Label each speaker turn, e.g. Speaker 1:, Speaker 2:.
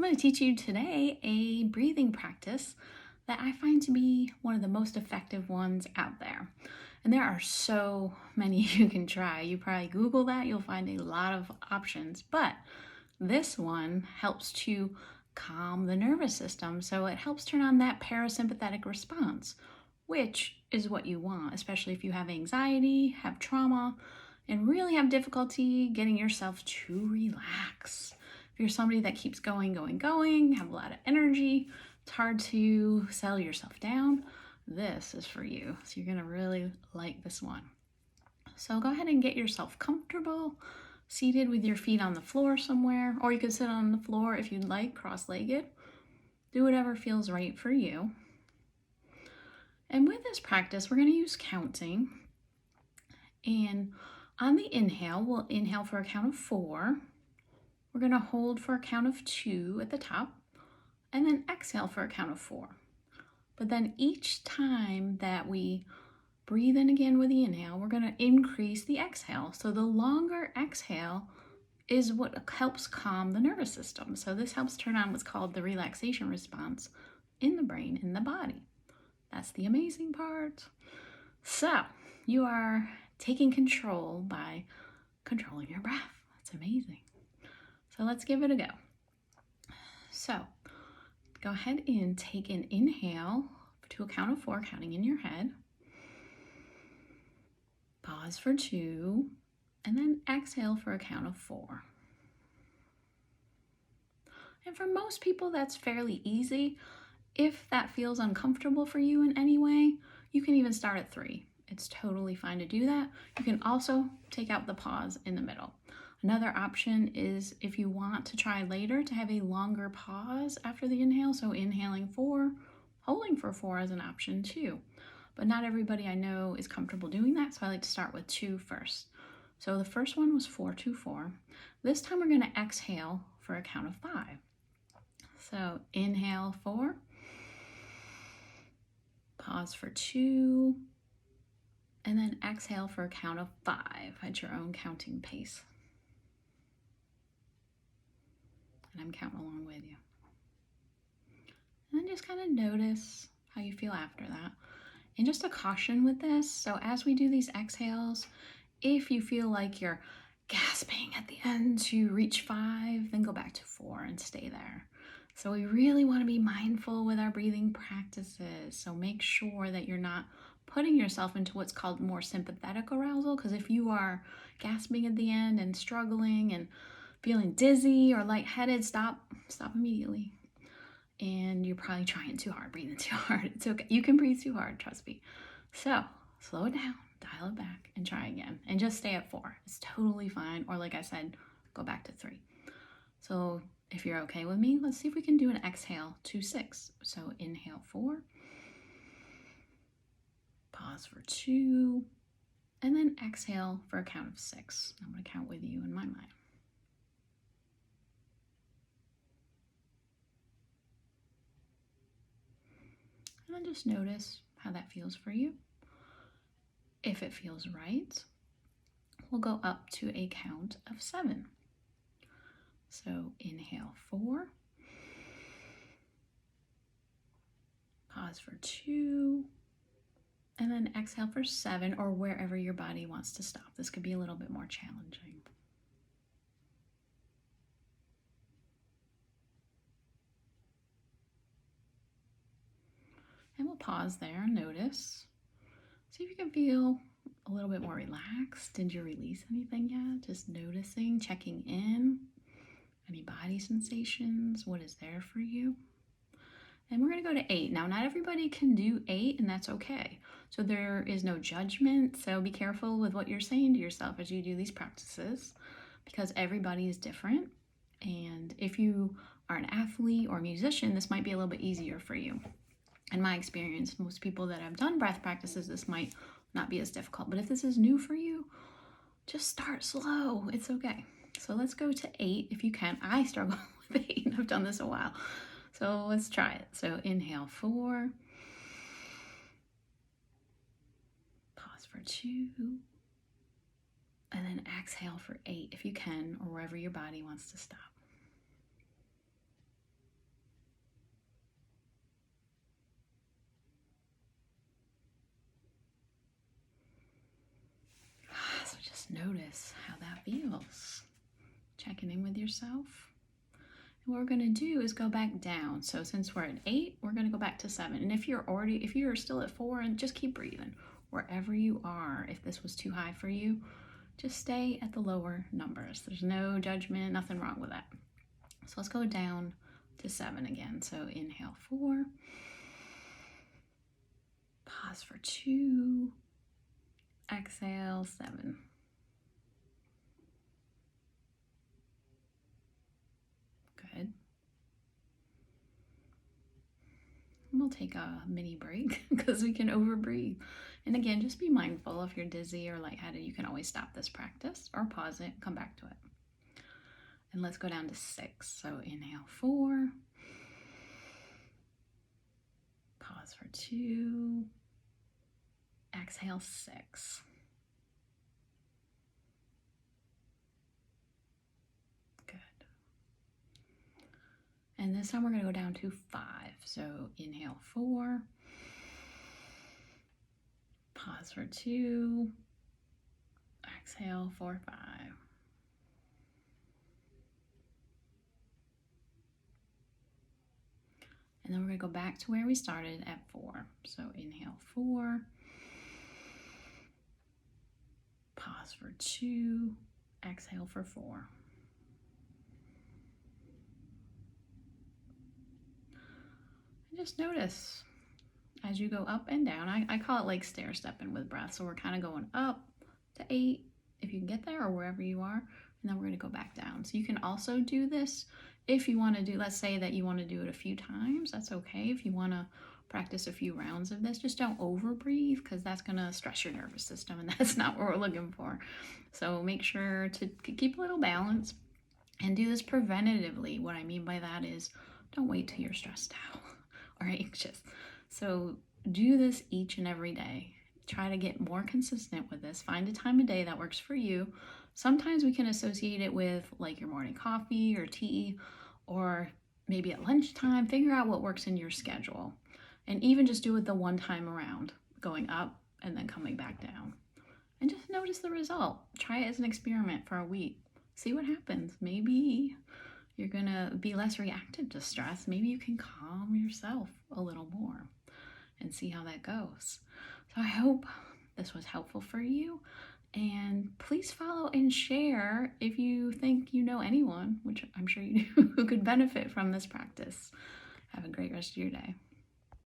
Speaker 1: I'm going to teach you today a breathing practice that I find to be one of the most effective ones out there. And there are so many you can try. You probably Google that, you'll find a lot of options. But this one helps to calm the nervous system. So it helps turn on that parasympathetic response, which is what you want, especially if you have anxiety, have trauma, and really have difficulty getting yourself to relax. If you're somebody that keeps going, have a lot of energy, it's hard to settle yourself down, this is for you. So you're gonna really like this one. So go ahead and get yourself comfortable, seated with your feet on the floor somewhere, or you could sit on the floor if you'd like, cross-legged. Do whatever feels right for you. And with this practice, we're gonna use counting. And on the inhale, we'll inhale for a count of 4. We're going to hold for a count of 2 at the top, and then exhale for a count of 4. But then each time that we breathe in again with the inhale, we're going to increase the exhale. So the longer exhale is what helps calm the nervous system. So this helps turn on what's called the relaxation response in the brain, in the body. That's the amazing part. So you are taking control by controlling your breath. That's amazing. So let's give it a go. So go ahead and take an inhale to a count of 4, counting in your head. Pause for 2, and then exhale for a count of 4. And for most people, that's fairly easy. If that feels uncomfortable for you in any way, you can even start at 3. It's totally fine to do that. You can also take out the pause in the middle. Another option is if you want to try later to have a longer pause after the inhale, so inhaling 4, holding for 4 is an option too. But not everybody I know is comfortable doing that, so I like to start with 2 first. So the first one was 4, 2, 4. This time we're going to exhale for a count of 5. So inhale 4, pause for 2, and then exhale for a count of 5 at your own counting pace. And I'm counting along with you. And then just kind of notice how you feel after that. And just a caution with this, so as we do these exhales, if you feel like you're gasping at the end to reach 5, then go back to 4 and stay there. So we really want to be mindful with our breathing practices. So make sure that you're not putting yourself into what's called more sympathetic arousal, because if you are gasping at the end and struggling and feeling dizzy or lightheaded, stop immediately. And you're probably trying too hard, breathing too hard. It's okay. You can breathe too hard, trust me. So slow it down, dial it back, and try again. And just stay at 4. It's totally fine. Or like I said, go back to 3. So if you're okay with me, let's see if we can do an exhale to 6. So inhale 4, pause for 2, and then exhale for a count of 6. I'm going to count with you in my mind. And then just notice how that feels for you. If it feels right, we'll go up to a count of 7. So inhale 4, pause for 2, and then exhale for 7, or wherever your body wants to stop. This could be a little bit more challenging. And we'll pause there and notice. See if you can feel a little bit more relaxed. Did you release anything yet? Just noticing, checking in. Any body sensations? What is there for you? And we're going to go to 8. Now, not everybody can do 8, and that's okay. So there is no judgment. So be careful with what you're saying to yourself as you do these practices, because everybody is different. And if you are an athlete or a musician, this might be a little bit easier for you. In my experience, most people that have done breath practices, this might not be as difficult. But if this is new for you, just start slow. It's okay. So let's go to 8 if you can. I struggle with 8. I've done this a while. So let's try it. So inhale 4, pause for 2, and then exhale for 8 if you can, or wherever your body wants to stop. notice how that feels. Checking in with yourself. And what we're going to do is go back down. So since we're at 8, we're going to go back to 7. And if you're still at 4, and just keep breathing wherever you are. If this was too high for you, just stay at the lower numbers. There's no judgment, nothing wrong with that. So let's go down to 7 again. So inhale 4, pause for 2, exhale 7. Good. And we'll take a mini break because we can overbreathe. And again, just be mindful if you're dizzy or lightheaded, you can always stop this practice or pause it, come back to it. And let's go down to 6. So inhale 4, pause for 2, exhale 6. Good. And this time we're going to go down to 5. So inhale 4, pause for 2, exhale for 5. And then we're going to go back to where we started at 4. So inhale 4, pause for 2, exhale for 4. And just notice as you go up and down. I call it like stair stepping with breath. So we're kind of going up to 8 if you can get there or wherever you are. And then we're going to go back down. So you can also do this if you want to do, let's say that you want to do it a few times. That's okay. If you want to practice a few rounds of this, just don't over breathe because that's going to stress your nervous system and that's not what we're looking for. So make sure to keep a little balance and do this preventatively. What I mean by that is don't wait till you're stressed out or anxious. So do this each and every day. Try to get more consistent with this. Find a time of day that works for you. Sometimes we can associate it with like your morning coffee or tea, or maybe at lunchtime. Figure out what works in your schedule. And even just do it the one time around, going up and then coming back down. And just notice the result. Try it as an experiment for a week. See what happens. Maybe you're going to be less reactive to stress. Maybe you can calm yourself a little more and see how that goes. So I hope this was helpful for you. And please follow and share if you think you know anyone, which I'm sure you do, who could benefit from this practice. Have a great rest of your day.